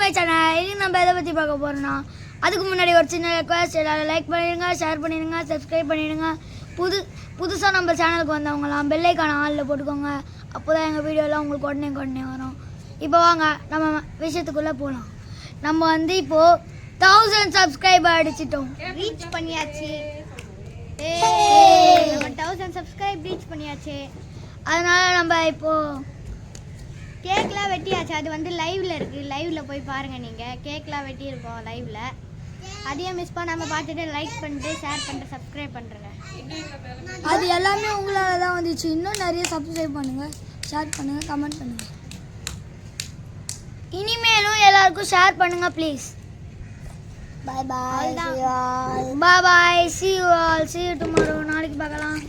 My channel. இன்னைக்கு நம்ம எதை பற்றி பார்க்க போகிறோம்னா, அதுக்கு முன்னாடி ஒரு சின்ன ரெக்வஸ்ட், எல்லாரும் லைக் பண்ணிடுங்க, ஷேர் பண்ணிடுங்க, சப்ஸ்கிரைப் பண்ணிடுங்க. புதுசாக நம்ம சேனலுக்கு வந்தவங்களாம் பெல் ஐக்கான ஆளில் போட்டுக்கோங்க. அப்போ தான் எங்கள் வீடியோலாம் உங்களுக்கு உடனே வரும். இப்போ வாங்க நம்ம விஷயத்துக்குள்ளே போகலாம். நம்ம வந்து இப்போது 1000 சப்ஸ்கிரைபர் அடிச்சிட்டோம், ரீச் பண்ணியாச்சு. 1000 சப்ஸ்கிரைப் ரீச் பண்ணியாச்சு. அதனால் நம்ம இப்போது கேக்லாம் வெட்டியாச்சு. அது வந்து லைவ்ல இருக்குது, லைவ்ல போய் பாருங்க. நீங்கள் கேக்லாம் வெட்டியிருக்கோம் லைவ்ல. அதையும் மிஸ் பண்ணாமல் பார்த்துட்டு லைக் பண்ணிட்டு ஷேர் பண்ணிட்டு சப்ஸ்கிரைப் பண்ணுறேங்க. அது எல்லாமே உங்களால் தான் வந்துச்சு. இன்னும் நிறைய சப்ஸ்கிரைப் பண்ணுங்கள், ஷேர் பண்ணுங்கள், கமெண்ட் பண்ணுங்கள். இனிமேலும் எல்லாருக்கும் ஷேர் பண்ணுங்கள் please. Bye bye. See you all. See you tomorrow. நாளைக்கு பார்க்கலாம்.